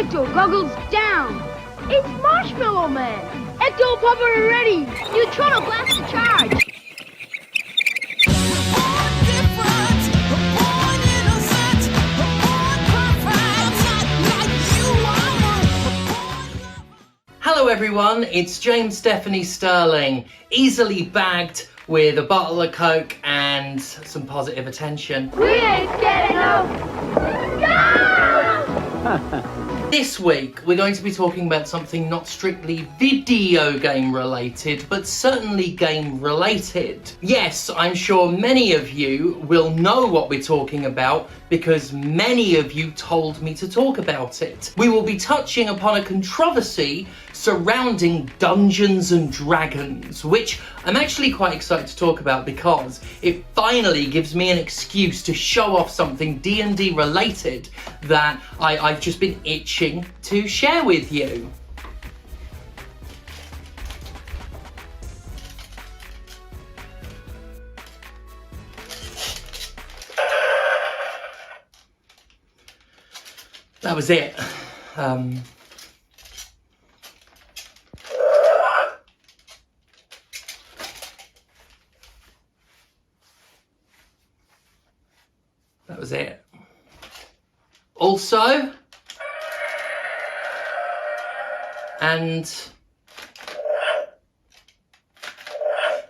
Ecto, goggles down! It's Marshmallow Man! Ecto, popper ready! Neutrino blast to charge! Hello everyone, it's James Stephanie Sterling, easily bagged with a bottle of Coke and some positive attention. We ain't scared enough! This week we're going to be talking about something not strictly video game related, but certainly game related. Yes, I'm sure many of you will know what we're talking about because many of you told me to talk about it. We will be touching upon a controversy surrounding Dungeons and Dragons, which I'm actually quite excited to talk about because it finally gives me an excuse to show off something D&D related that I've just been itching to share with you. That was it. That was it. Also, and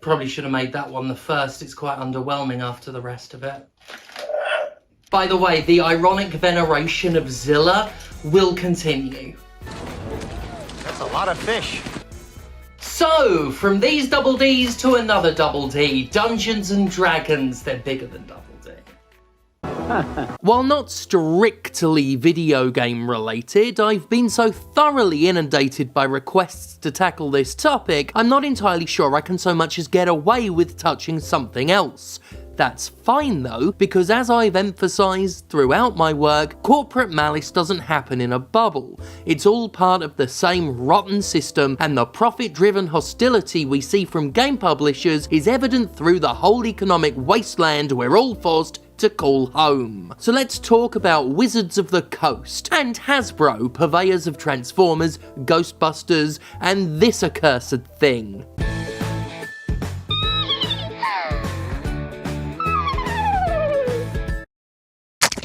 probably should have made that one the first. It's quite underwhelming after the rest of it. By the way, the ironic veneration of Zilla will continue. That's a lot of fish. So, from these double Ds to another double D, Dungeons and Dragons, they're bigger than double D. While not strictly video game related, I've been so thoroughly inundated by requests to tackle this topic, I'm not entirely sure I can so much as get away with touching something else. That's fine though, because as I've emphasised throughout my work, corporate malice doesn't happen in a bubble. It's all part of the same rotten system, and the profit-driven hostility we see from game publishers is evident through the whole economic wasteland we're all forced to call home. So let's talk about Wizards of the Coast and Hasbro, purveyors of Transformers, Ghostbusters, and this accursed thing.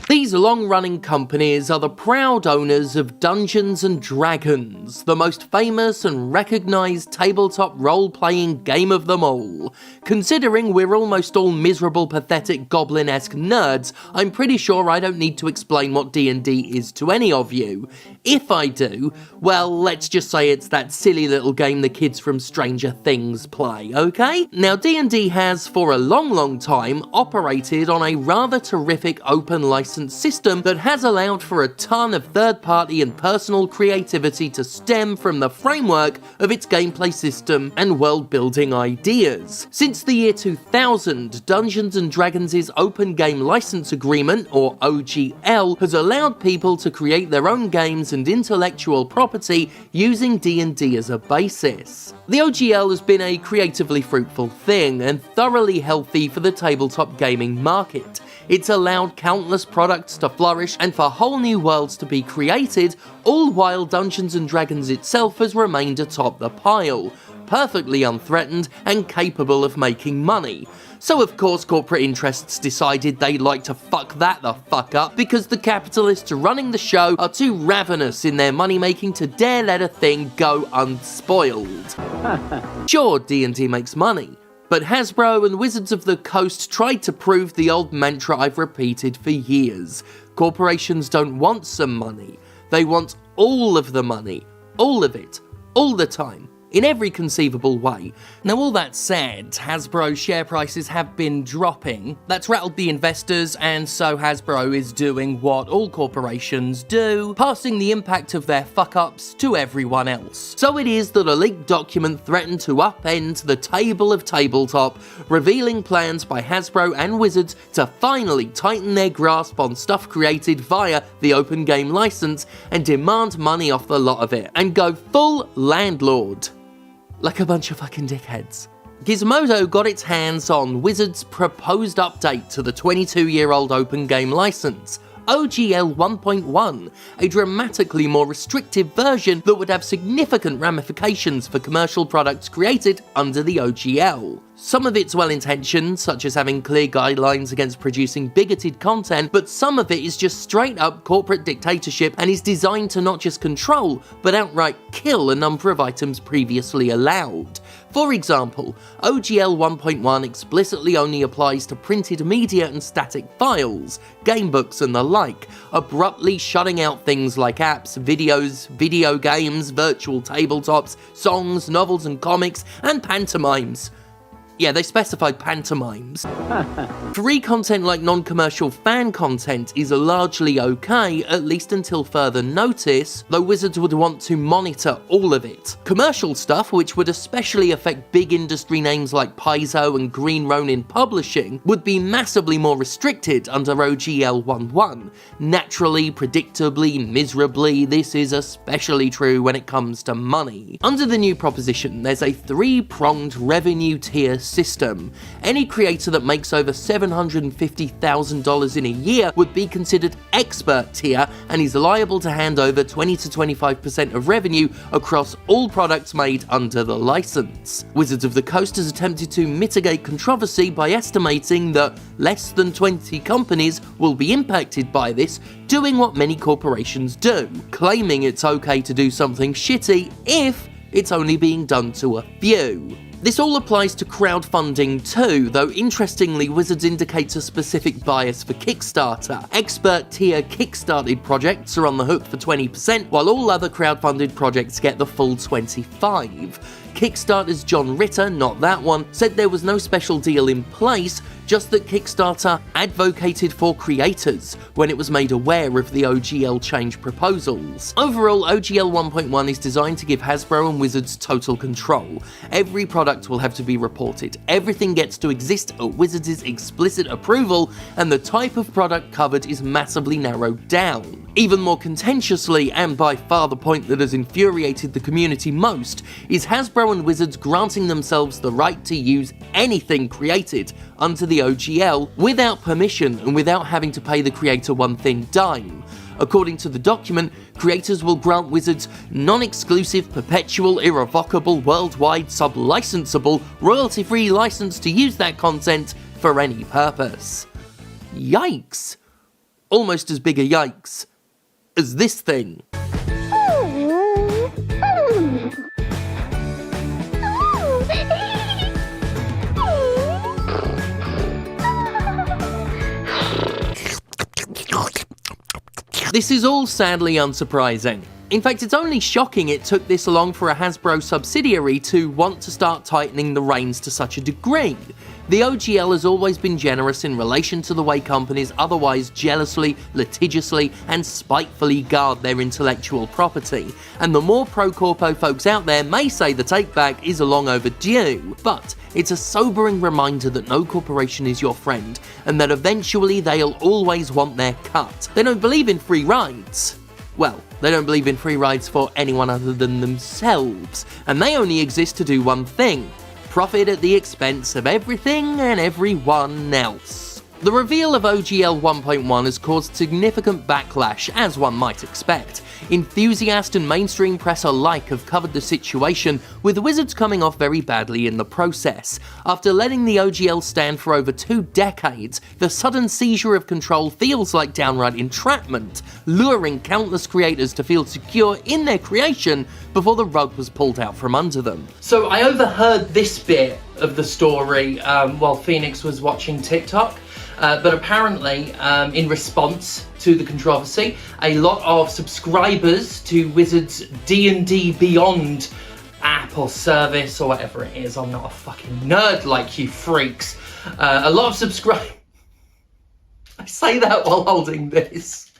These long-running companies are the proud owners of Dungeons and Dragons, the most famous and recognised tabletop role-playing game of them all. Considering we're almost all miserable, pathetic, goblin-esque nerds, I'm pretty sure I don't need to explain what D&D is to any of you. If I do, well, let's just say it's that silly little game the kids from Stranger Things play, okay? Now, D&D has, for a long time, operated on a rather terrific open license system that has allowed for a ton of third-party and personal creativity to stem from the framework of its gameplay system and world-building ideas. Since the year 2000, Dungeons and Dragons' Open Game License Agreement, or OGL, has allowed people to create their own games and intellectual property using D&D as a basis. The OGL has been a creatively fruitful thing and thoroughly healthy for the tabletop gaming market. It's allowed countless products to flourish and for whole new worlds to be created, all while Dungeons & Dragons itself has remained atop the pile, perfectly unthreatened and capable of making money. So of course corporate interests decided they'd like to fuck that the fuck up because the capitalists running the show are too ravenous in their money-making to dare let a thing go unspoiled. Sure, D&D makes money, but Hasbro and Wizards of the Coast tried to prove the old mantra I've repeated for years. Corporations don't want some money. They want all of the money. All of it. All the time. In every conceivable way. Now all that said, Hasbro's share prices have been dropping. That's rattled the investors, and so Hasbro is doing what all corporations do, passing the impact of their fuck-ups to everyone else. So it is that a leaked document threatened to upend the table of tabletop, revealing plans by Hasbro and Wizards to finally tighten their grasp on stuff created via the Open Game license and demand money off the lot of it, and go full Landlord. Like a bunch of fucking dickheads. Gizmodo got its hands on Wizards' proposed update to the 22-year-old Open Game license, OGL 1.1, a dramatically more restrictive version that would have significant ramifications for commercial products created under the OGL. Some of it's well-intentioned, such as having clear guidelines against producing bigoted content, but some of it is just straight-up corporate dictatorship and is designed to not just control, but outright kill a number of items previously allowed. For example, OGL 1.1 explicitly only applies to printed media and static files, gamebooks and the like, abruptly shutting out things like apps, videos, video games, virtual tabletops, songs, novels and comics, and pantomimes. Yeah, they specified pantomimes. Free content like non-commercial fan content is largely okay, at least until further notice, though Wizards would want to monitor all of it. Commercial stuff, which would especially affect big industry names like Paizo and Green Ronin Publishing, would be massively more restricted under OGL 1.1. Naturally, predictably, miserably, this is especially true when it comes to money. Under the new proposition, there's a three-pronged revenue tier system. Any creator that makes over $750,000 in a year would be considered expert tier and is liable to hand over 20 to 25% of revenue across all products made under the license. Wizards of the Coast has attempted to mitigate controversy by estimating that less than 20 companies will be impacted by this, doing what many corporations do, claiming it's okay to do something shitty if it's only being done to a few. This all applies to crowdfunding too, though interestingly Wizards indicates a specific bias for Kickstarter. Expert tier Kickstarted projects are on the hook for 20%, while all other crowdfunded projects get the full 25%. Kickstarter's John Ritter, not that one, said there was no special deal in place, just that Kickstarter advocated for creators when it was made aware of the OGL change proposals. Overall, OGL 1.1 is designed to give Hasbro and Wizards total control. Every product will have to be reported, everything gets to exist at Wizards' explicit approval, and the type of product covered is massively narrowed down. Even more contentiously, and by far the point that has infuriated the community most, is Hasbro and Wizards granting themselves the right to use anything created under the OGL without permission and without having to pay the creator one thin dime. According to the document, creators will grant Wizards non-exclusive, perpetual, irrevocable, worldwide, sub-licensable, royalty-free license to use that content for any purpose. Yikes. Almost as big a yikes as this thing. This is all sadly unsurprising. In fact, it's only shocking it took this long for a Hasbro subsidiary to want to start tightening the reins to such a degree. The OGL has always been generous in relation to the way companies otherwise jealously, litigiously, and spitefully guard their intellectual property, and the more pro-corpo folks out there may say the take-back is long overdue, but it's a sobering reminder that no corporation is your friend, and that eventually they'll always want their cut. They don't believe in free rides. Well, they don't believe in free rides for anyone other than themselves, and they only exist to do one thing: profit at the expense of everything and everyone else. The reveal of OGL 1.1 has caused significant backlash, as one might expect. Enthusiast and mainstream press alike have covered the situation, with Wizards coming off very badly in the process. After letting the OGL stand for over 2 decades, the sudden seizure of control feels like downright entrapment, luring countless creators to feel secure in their creation before the rug was pulled out from under them. So I overheard this bit of the story while Phoenix was watching TikTok. But apparently, in response to the controversy, a lot of subscribers to Wizards D&D Beyond app or service or whatever it is, I'm not a fucking nerd like you freaks, a lot of subscribers... I say that while holding this.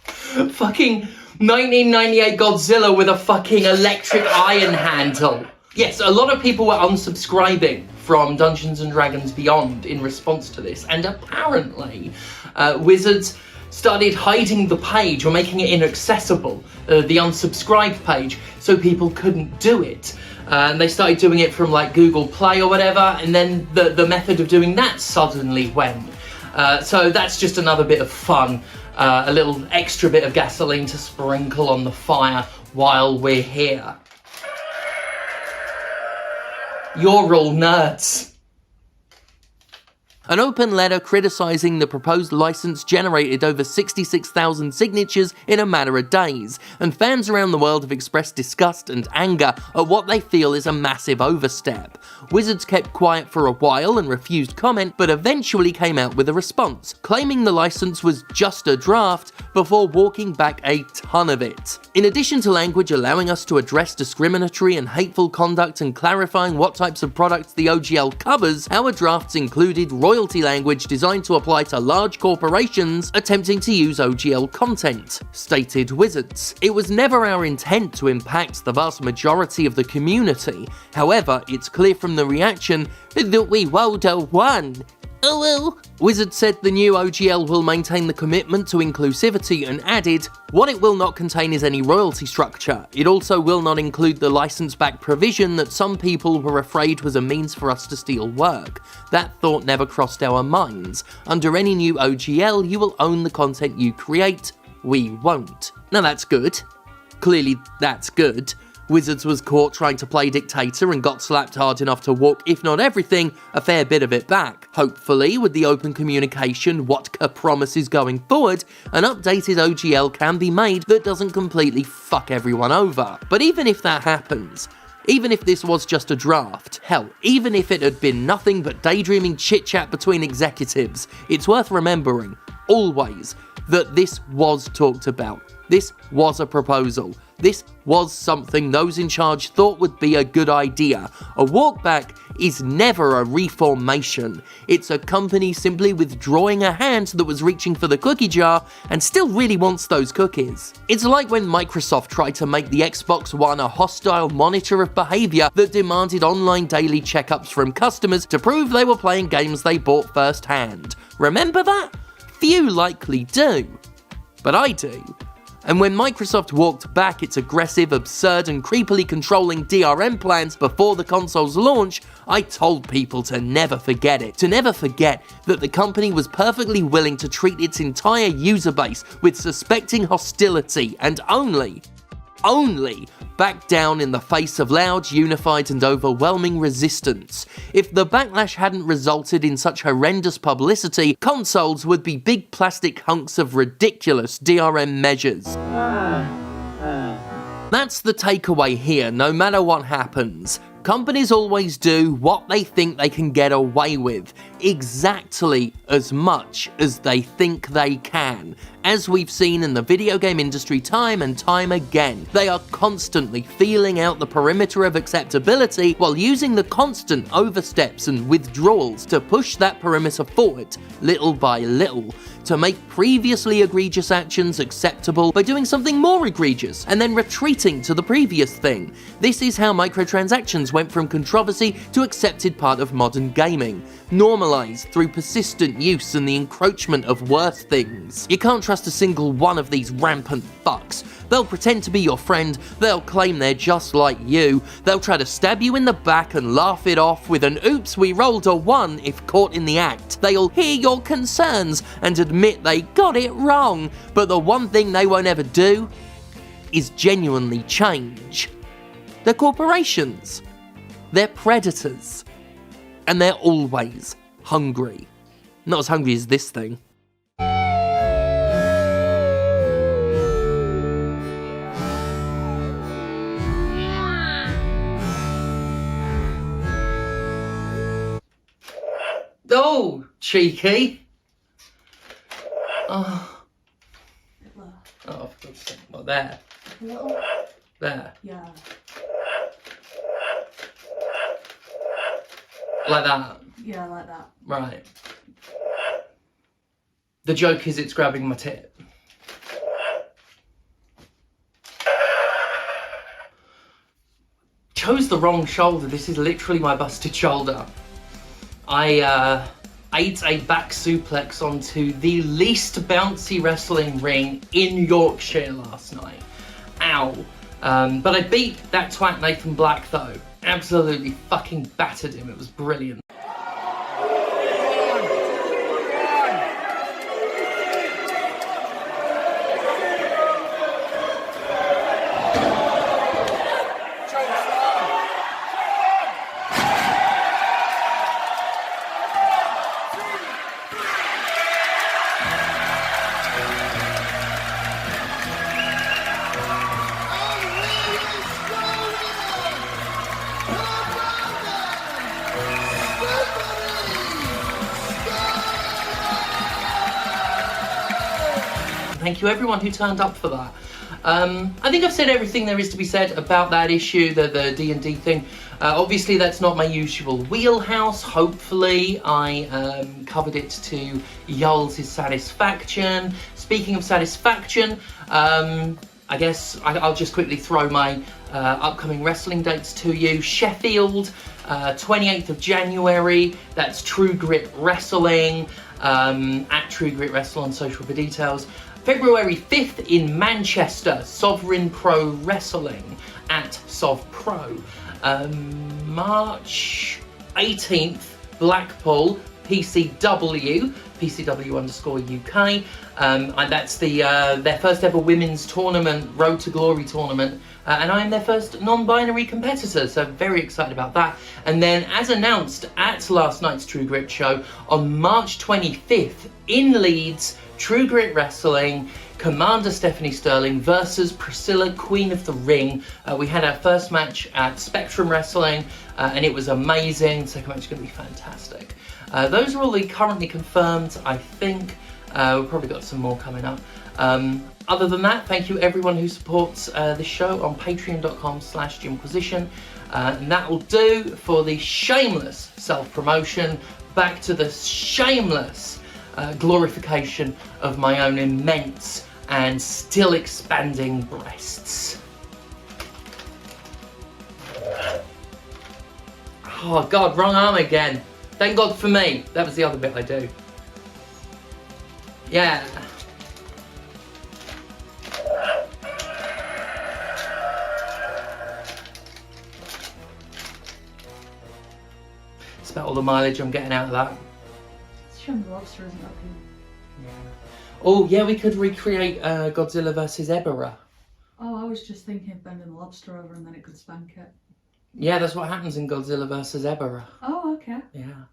Fucking 1998 Godzilla with a fucking electric iron handle. Yes, a lot of people were unsubscribing from Dungeons and Dragons Beyond in response to this, and apparently Wizards started hiding the page or making it inaccessible, the unsubscribe page, so people couldn't do it. And they started doing it from like Google Play or whatever, and then the method of doing that suddenly went. So that's just another bit of fun a little extra bit of gasoline to sprinkle on the fire while we're here. You're all nerds. An open letter criticising the proposed license generated over 66,000 signatures in a matter of days, and fans around the world have expressed disgust and anger at what they feel is a massive overstep. Wizards kept quiet for a while and refused comment, but eventually came out with a response, claiming the license was just a draft before walking back a ton of it. In addition to language allowing us to address discriminatory and hateful conduct and clarifying what types of products the OGL covers, our drafts included royalty language designed to apply to large corporations attempting to use OGL content, stated Wizards. It was never our intent to impact the vast majority of the community. However, it's clear from the reaction that we won't have won. Oh well. Wizards said the new OGL will maintain the commitment to inclusivity and added, what it will not contain is any royalty structure. It also will not include the license-back provision that some people were afraid was a means for us to steal work. That thought never crossed our minds. Under any new OGL, you will own the content you create. We won't. Now that's good. Clearly that's good. Wizards was caught trying to play dictator and got slapped hard enough to walk, if not everything, a fair bit of it back. Hopefully, with the open communication Whatka promises going forward, an updated OGL can be made that doesn't completely fuck everyone over. But even if that happens, even if this was just a draft, hell, even if it had been nothing but daydreaming chit-chat between executives, it's worth remembering, always, that this was talked about. This was a proposal. This was something those in charge thought would be a good idea. A walkback is never a reformation. It's a company simply withdrawing a hand that was reaching for the cookie jar and still really wants those cookies. It's like when Microsoft tried to make the Xbox One a hostile monitor of behaviour that demanded online daily checkups from customers to prove they were playing games they bought firsthand. Remember that? Few likely do. But I do. And when Microsoft walked back its aggressive, absurd and creepily controlling DRM plans before the console's launch, I told people to never forget it. To never forget that the company was perfectly willing to treat its entire user base with suspecting hostility and only back down in the face of loud, unified and overwhelming resistance. If the backlash hadn't resulted in such horrendous publicity, consoles would be big plastic hunks of ridiculous DRM measures. That's the takeaway here, no matter what happens. Companies always do what they think they can get away with, exactly as much as they think they can. As we've seen in the video game industry time and time again, they are constantly feeling out the perimeter of acceptability while using the constant oversteps and withdrawals to push that perimeter forward, little by little, to make previously egregious actions acceptable by doing something more egregious and then retreating to the previous thing. This is how microtransactions went from controversy to accepted part of modern gaming, normalized through persistent use and the encroachment of worse things. You can't trust a single one of these rampant fucks. They'll pretend to be your friend, they'll claim they're just like you, they'll try to stab you in the back and laugh it off with an oops we rolled a 1 if caught in the act. They'll hear your concerns and admit they got it wrong, but the one thing they won't ever do is genuinely change. They're corporations, they're predators, and they're always hungry. Not as hungry as this thing. Oh, cheeky. Oh, for God's sake. What, there? Little? There. Yeah. Like that? Yeah, like that. Right. The joke is it's grabbing my tit. Chose the wrong shoulder. This is literally my busted shoulder. I ate a back suplex onto the least bouncy wrestling ring in Yorkshire last night. Ow. But I beat that twat Nathan Black though. Absolutely fucking battered him. It was brilliant. Thank you everyone who turned up for that. I think I've said everything there is to be said about that issue, the D&D thing. Obviously that's not my usual wheelhouse. Hopefully I covered it to y'all's satisfaction. Speaking of satisfaction, I guess I'll just quickly throw my upcoming wrestling dates to you. Sheffield, 28th of January, that's True Grit Wrestling, at True Grit Wrestle on social for details. February 5th in Manchester, Sovereign Pro Wrestling at Sov Pro. March 18th, Blackpool, PCW, PCW_UK. And that's their first ever women's tournament, Road to Glory tournament. And I'm their first non-binary competitor, so very excited about that. And then, as announced at last night's True Grit show, on March 25th in Leeds, True Grit Wrestling, Commander Stephanie Sterling versus Priscilla, Queen of the Ring. We had our first match at Spectrum Wrestling, and it was amazing. The second match is going to be fantastic. Those are all the currently confirmed, I think. We've probably got some more coming up. Other than that, thank you everyone who supports the show on patreon.com/Jimquisition. And that will do for the shameless self-promotion. Back to the shameless glorification of my own immense and still expanding breasts. Oh God, wrong arm again. Thank God for me. That was the other bit I do. Yeah. It's about all the mileage I'm getting out of that. It's a shame the lobster isn't up here. Yeah. Oh yeah, we could recreate Godzilla vs. Ebirah. Oh, I was just thinking of bending the lobster over and then it could spank it. Yeah, that's what happens in Godzilla vs. Ebirah. Oh, okay. Yeah.